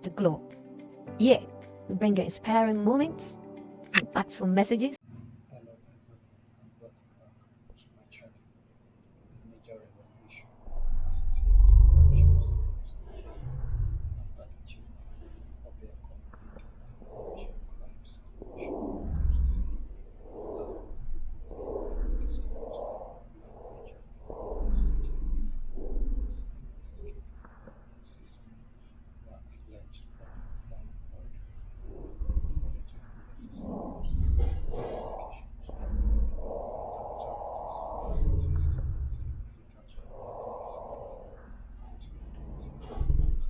the globe. Yeah, we bring you inspiring moments, impactful messages. Hello everyone and welcome back to my channel. A major revolution has stirred reactions across Nigeria after the Chairman of the Economic and Financial Crimes Commission (EFCC) Ola Olukoyede disclosed that popular preacher Pastor Jerry Eze was investigated for 6 months for alleged money laundering. According to the EFCC news, the investigation was triggered after authorities noticed significant foreign currency inflow into a domiciliary account linked to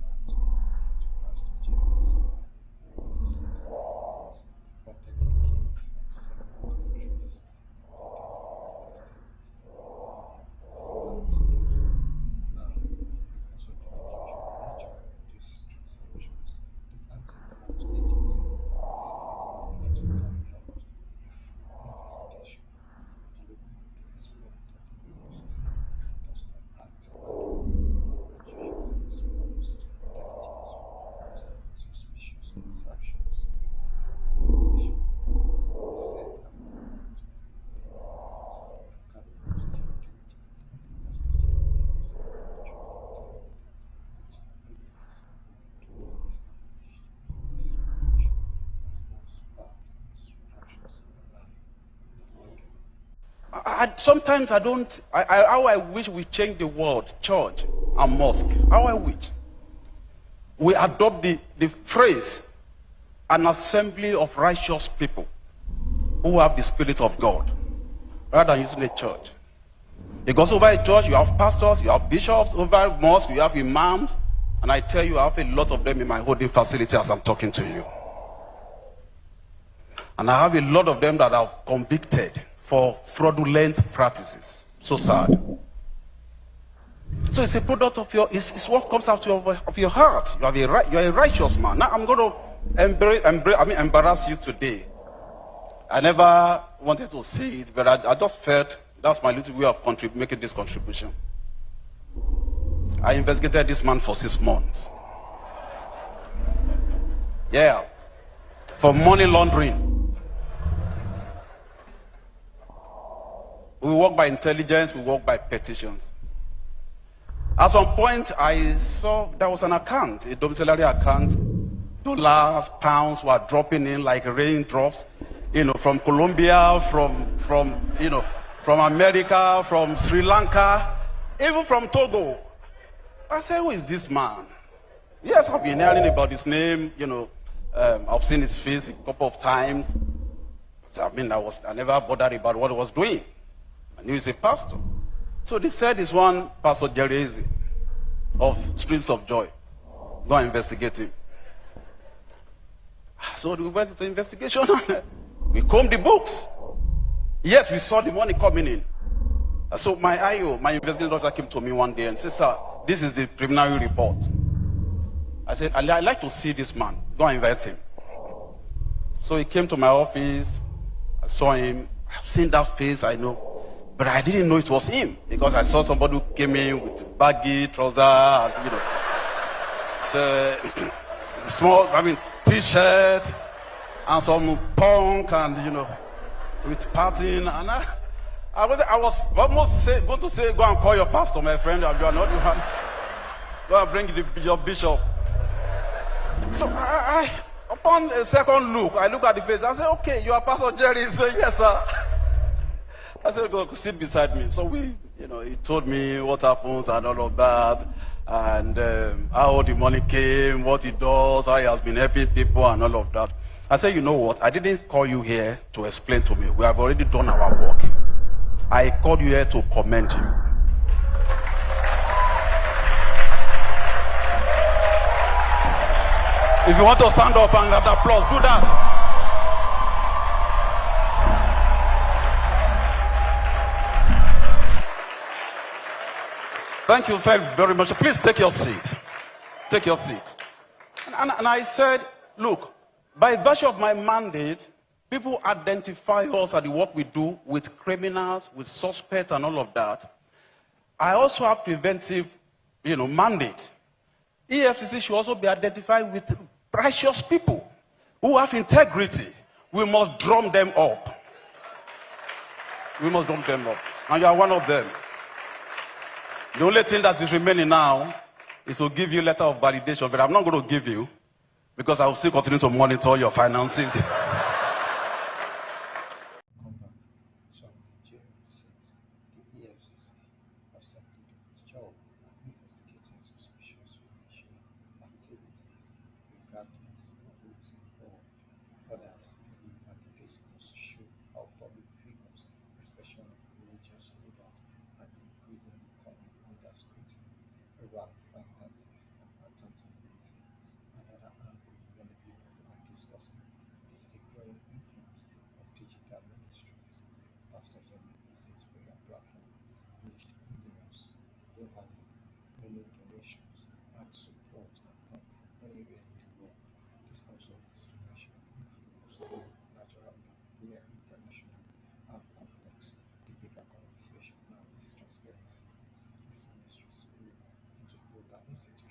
Pastor Jerry Eze. Report says the funds reportedly came from several countries, including the United States, Colombia, and Togo. Now, because of the unusual nature of these transactions, the anti-corrupt agency said it had to carry out a full investigation. Olukoyede explained that the EFCC does not act randomly, but usually responds to intelligence reports, suspicious transactions, and formal detection. He said after months of reviewing records and carrying out due diligence, Pastor Jerry Eze was eventually cleared with evidence of wrongdoing established. This revelation has now sparked mixed reactions online. Let's take a look. Sometimes I don't, how I wish we change the word church and mosque. How I wish. We adopt the phrase an assembly of righteous people who have the Spirit of God rather than using a church. Because over a church you have pastors, you have bishops, over a mosque you have imams, and I tell you I have a lot of them in my holding facility as I'm talking to you. And I have a lot of them that are convicted for fraudulent practices. So sad. So it's a product of your, it's what comes out of your heart. You're a righteous man. Now I'm going to embarrass you today. I never wanted to say it, but I just felt that's my little way of making this contribution. I investigated this man for 6 months. Yeah. For money laundering. We work by intelligence, we work by petitions. At some point, I saw there was an account, a domiciliary account. Dollars, pounds were dropping in like raindrops, from Colombia, from America, from Sri Lanka, even from Togo. I said, who is this man? Yes, I've been hearing about his name, I've seen his face a couple of times. I never bothered about what he was doing. I knew he's a pastor. So they said he's one Pastor Jerry Eze of Streams of Joy. Go and investigate him. So we went into the investigation. We combed the books. Yes, we saw the money coming in. So my IO, my investigating officer, came to me one day and said, sir, this is the preliminary report. I said, I'd like to see this man. Go and invite him. So he came to my office. I saw him. I've seen that face, I know. But I didn't know it was him because I saw somebody who came in with baggy trousers and, small, t-shirt and some punk and, with pattern. And I was almost going to say, go and call your pastor, my friend. You are not the one. Go and bring your bishop. So I upon a second look, I look at the face. I said, okay, you are Pastor Jerry. He said, yes, sir. I said, go sit beside me. So he told me what happens and all of that, and how the money came, what he does, how he has been helping people and all of that. I said, you know what? I didn't call you here to explain to me. We have already done our work. I called you here to commend you. If you want to stand up and have the applause, do that. Thank you very much. Please take your seat. Take your seat. And I said, look, by virtue of my mandate, people identify us at the work we do with criminals, with suspects and all of that. I also have preventive, mandate. EFCC should also be identified with righteous people who have integrity. We must drum them up. We must drum them up. And you are one of them. The only thing that is remaining now is to give you a letter of validation, but I'm not going to give you because I will still continue to monitor your finances. Come back. Some Nigerians says the EFCC has simply done its job at investigating suspicious financial activities, regardless of who is involved. Others believe that the discourse show how public figures, especially religious leaders, are increasingly coming under scrutiny about finances and accountability. Another angle many people are discussing is the growing influence of digital ministries. Pastor Jerry Eze's prayer platform reached millions globally, meaning donations and support can come from anywhere in the world. This also has financial influence, though naturally appear international and complex. The bigger conversation now is transparency as ministries grow into global institutions.